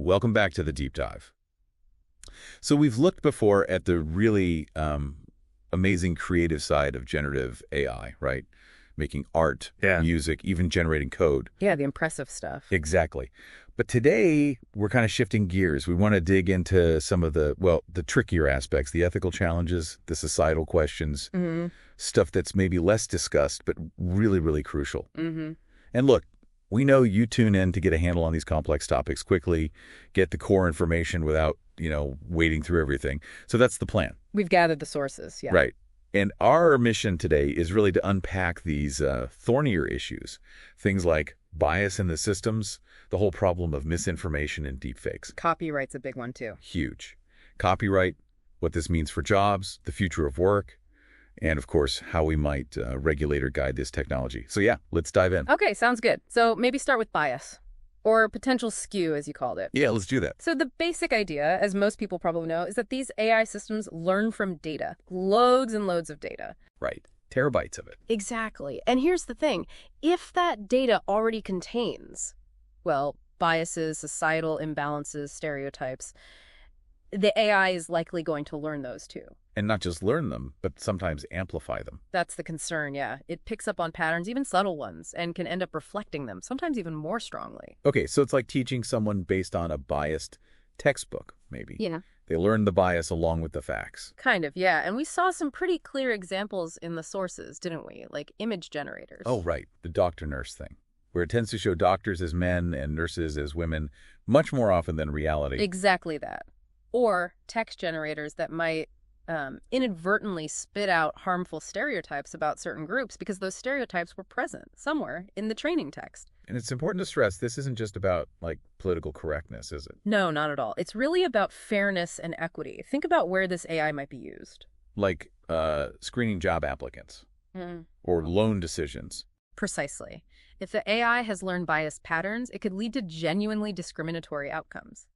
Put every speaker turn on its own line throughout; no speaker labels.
Welcome back to the deep dive. So we've looked before at the really amazing creative side of generative AI, right? Making art,
Yeah.
music, even generating code.
Yeah, the impressive stuff.
Exactly. But today, we're kind of shifting gears. We want to dig into some of the trickier aspects, the ethical challenges, the societal questions, stuff that's maybe less discussed, but really, really crucial. And look, we know you tune in to get a handle on these complex topics quickly, get the core information without, wading through everything. So that's the plan.
We've gathered the sources, yeah.
Right. And our mission today is really to unpack these thornier issues, things like bias in the systems, the whole problem of misinformation and deepfakes.
Copyright's a big one, too.
Huge. Copyright, what this means for jobs, the future of work, and, of course, how we might regulate or guide this technology. So, yeah, let's dive in.
Okay, sounds good. So maybe start with bias, or potential skew, as you called it.
Yeah, let's do that.
So the basic idea, as most people probably know, is that these AI systems learn from data, loads and loads of data.
Right. Terabytes of it.
Exactly. And here's the thing. If that data already contains, well, biases, societal imbalances, stereotypes, the AI is likely going to learn those too.
And not just learn them, but sometimes amplify them.
That's the concern, yeah. It picks up on patterns, even subtle ones, and can end up reflecting them, sometimes even more strongly.
Okay, so it's like teaching someone based on a biased textbook, maybe.
Yeah.
They learn the bias along with the facts.
Kind of, yeah. And we saw some pretty clear examples in the sources, didn't we? Like image generators.
Oh, right. The doctor-nurse thing, where it tends to show doctors as men and nurses as women much more often than reality.
Exactly that. Or text generators that might inadvertently spit out harmful stereotypes about certain groups because those stereotypes were present somewhere in the training text.
And it's important to stress this isn't just about, political correctness, is it?
No, not at all. It's really about fairness and equity. Think about where this AI might be used.
Like screening job applicants or loan decisions.
Precisely. If the AI has learned biased patterns, it could lead to genuinely discriminatory outcomes.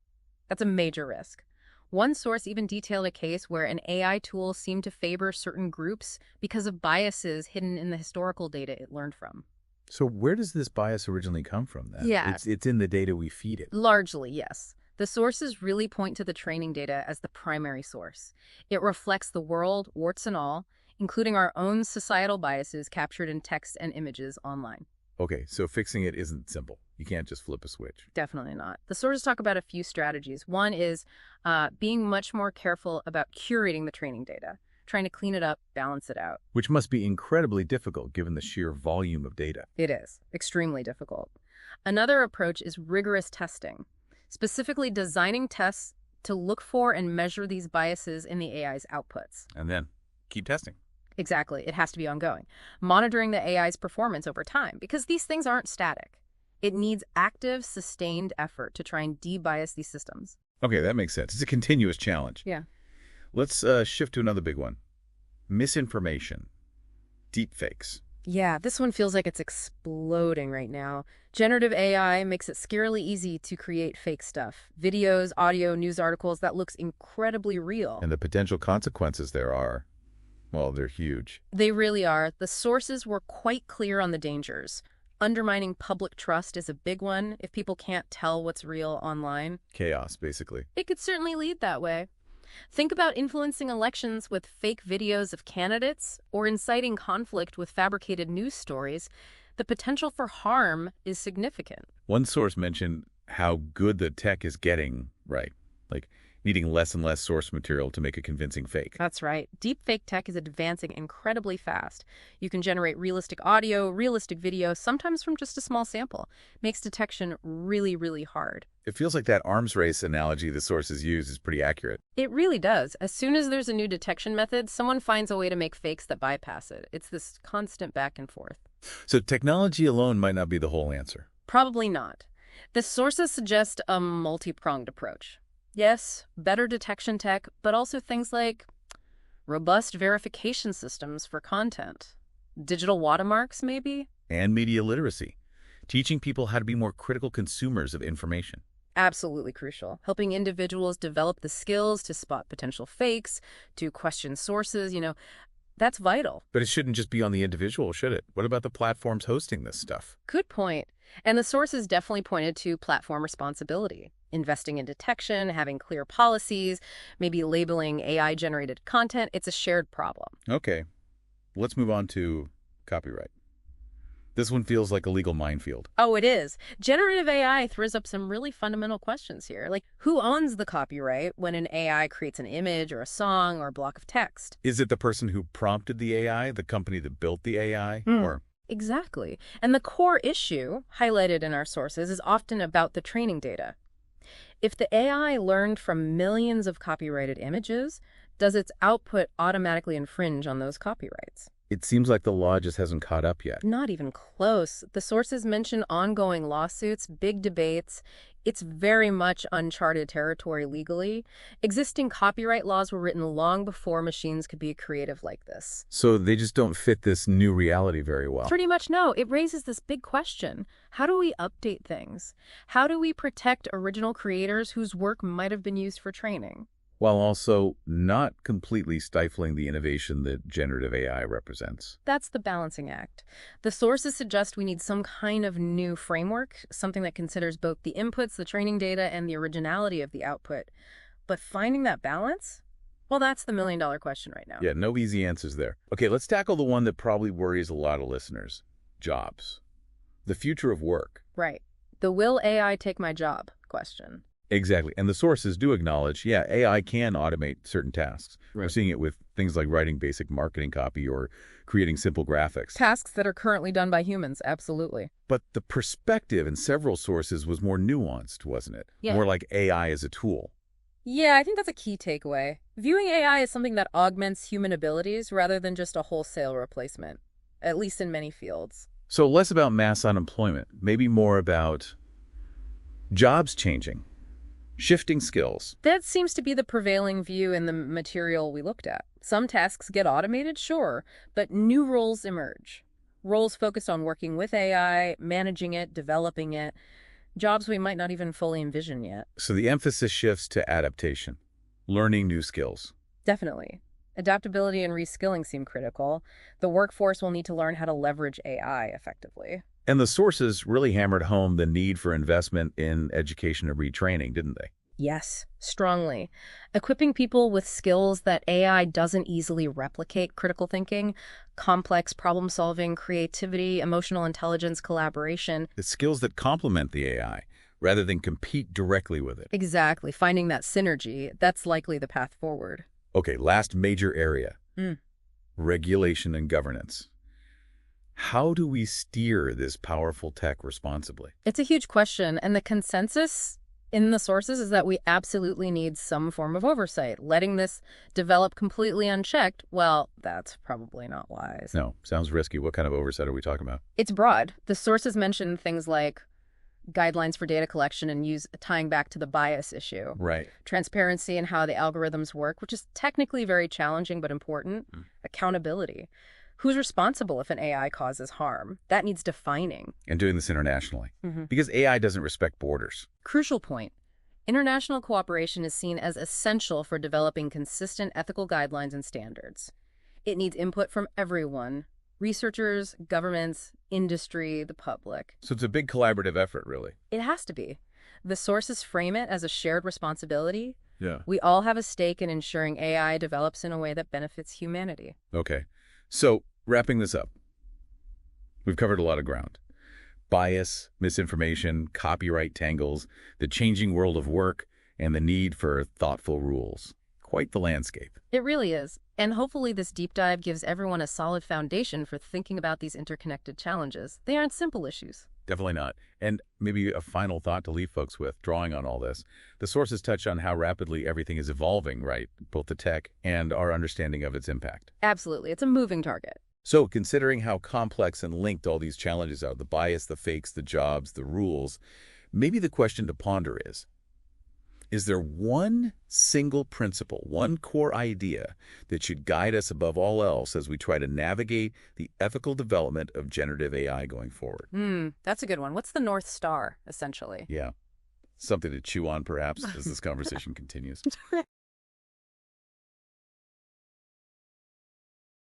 That's a major risk. One source even detailed a case where an AI tool seemed to favor certain groups because of biases hidden in the historical data it learned from.
So where does this bias originally come from, then?
Yeah.
It's in the data we feed it.
Largely, yes. The sources really point to the training data as the primary source. It reflects the world, warts and all, including our own societal biases captured in text and images online.
Okay, so fixing it isn't simple. You can't just flip a switch.
Definitely not. The sources talk about a few strategies. One is being much more careful about curating the training data, trying to clean it up, balance it out.
Which must be incredibly difficult given the sheer volume of data.
It is. Extremely difficult. Another approach is rigorous testing, specifically designing tests to look for and measure these biases in the AI's outputs.
And then keep testing.
Exactly. It has to be ongoing. Monitoring the AI's performance over time, because these things aren't static. It needs active, sustained effort to try and de-bias these systems.
Okay, that makes sense. It's a continuous challenge.
Yeah.
Let's shift to another big one. Misinformation. Deepfakes.
Yeah, this one feels like it's exploding right now. Generative AI makes it scarily easy to create fake stuff. Videos, audio, news articles that looks incredibly real.
And the potential consequences there are, well, they're huge.
They really are. The sources were quite clear on the dangers. Undermining public trust is a big one if people can't tell what's real online.
Chaos, basically.
It could certainly lead that way. Think about influencing elections with fake videos of candidates or inciting conflict with fabricated news stories. The potential for harm is significant.
One source mentioned how good the tech is getting, right? Like needing less and less source material to make a convincing fake.
That's right. Deepfake tech is advancing incredibly fast. You can generate realistic audio, realistic video, sometimes from just a small sample. Makes detection really, really hard.
It feels like that arms race analogy the sources use is pretty accurate.
It really does. As soon as there's a new detection method, someone finds a way to make fakes that bypass it. It's this constant back and forth.
So technology alone might not be the whole answer.
Probably not. The sources suggest a multi-pronged approach. Yes, better detection tech, but also things like robust verification systems for content. Digital watermarks, maybe?
And media literacy. Teaching people how to be more critical consumers of information.
Absolutely crucial. Helping individuals develop the skills to spot potential fakes, to question sources, that's vital.
But it shouldn't just be on the individual, should it? What about the platforms hosting this stuff?
Good point. And the sources definitely pointed to platform responsibility. Investing in detection, having clear policies, maybe labeling AI-generated content, it's a shared problem.
Okay, let's move on to copyright. This one feels like a legal minefield.
Oh, it is. Generative AI throws up some really fundamental questions here. Like, who owns the copyright when an AI creates an image or a song or a block of text?
Is it the person who prompted the AI, the company that built the AI, or...
Exactly. And the core issue, highlighted in our sources, is often about the training data. If the AI learned from millions of copyrighted images, does its output automatically infringe on those copyrights?
It seems like the law just hasn't caught up yet.
Not even close. The sources mention ongoing lawsuits, big debates. It's very much uncharted territory legally. Existing copyright laws were written long before machines could be creative like this.
So they just don't fit this new reality very well.
Pretty much no. It raises this big question. How do we update things? How do we protect original creators whose work might have been used for training?
While also not completely stifling the innovation that generative AI represents.
That's the balancing act. The sources suggest we need some kind of new framework, something that considers both the inputs, the training data, and the originality of the output. But finding that balance? Well, that's the million-dollar question right now.
Yeah, no easy answers there. Okay, let's tackle the one that probably worries a lot of listeners. Jobs. The future of work.
Right. The will AI take my job question.
Exactly. And the sources do acknowledge, yeah, AI can automate certain tasks. We're seeing it with things like writing basic marketing copy or creating simple graphics.
Tasks that are currently done by humans, absolutely.
But the perspective in several sources was more nuanced, wasn't it?
Yeah.
More like AI as a tool.
Yeah, I think that's a key takeaway. Viewing AI as something that augments human abilities rather than just a wholesale replacement, at least in many fields.
So less about mass unemployment, maybe more about jobs changing. Shifting skills.
That seems to be the prevailing view in the material we looked at. Some tasks get automated, sure, but new roles emerge. Roles focused on working with AI, managing it, developing it. Jobs we might not even fully envision yet.
So the emphasis shifts to adaptation, learning new skills.
Definitely. Adaptability and reskilling seem critical. The workforce will need to learn how to leverage AI effectively.
And the sources really hammered home the need for investment in education and retraining, didn't they?
Yes, strongly. Equipping people with skills that AI doesn't easily replicate: critical thinking, complex problem solving, creativity, emotional intelligence, collaboration.
The skills that complement the AI rather than compete directly with it.
Exactly. Finding that synergy, that's likely the path forward.
Okay, last major area. Regulation and governance. How do we steer this powerful tech responsibly?
It's a huge question, and the consensus in the sources is that we absolutely need some form of oversight. Letting this develop completely unchecked, well, that's probably not wise.
No, sounds risky. What kind of oversight are we talking about?
It's broad. The sources mention things like guidelines for data collection and use tying back to the bias issue.
Right.
Transparency in how the algorithms work, which is technically very challenging but important. Accountability. Who's responsible if an AI causes harm? That needs defining.
And doing this internationally. Because AI doesn't respect borders.
Crucial point. International cooperation is seen as essential for developing consistent ethical guidelines and standards. It needs input from everyone: researchers, governments, industry, the public.
So it's a big collaborative effort, really.
It has to be. The sources frame it as a shared responsibility.
Yeah.
We all have a stake in ensuring AI develops in a way that benefits humanity.
Okay. So, wrapping this up, we've covered a lot of ground. Bias, misinformation, copyright tangles, the changing world of work, and the need for thoughtful rules. Quite the landscape.
It really is. And hopefully this deep dive gives everyone a solid foundation for thinking about these interconnected challenges. They aren't simple issues.
Definitely not. And maybe a final thought to leave folks with, drawing on all this. The sources touch on how rapidly everything is evolving, right? Both the tech and our understanding of its impact.
Absolutely. It's a moving target.
So, considering how complex and linked all these challenges are, the bias, the fakes, the jobs, the rules, maybe the question to ponder is there one single principle, one core idea that should guide us above all else as we try to navigate the ethical development of generative AI going forward?
That's a good one. What's the North Star, essentially?
Yeah. Something to chew on, perhaps, as this conversation continues.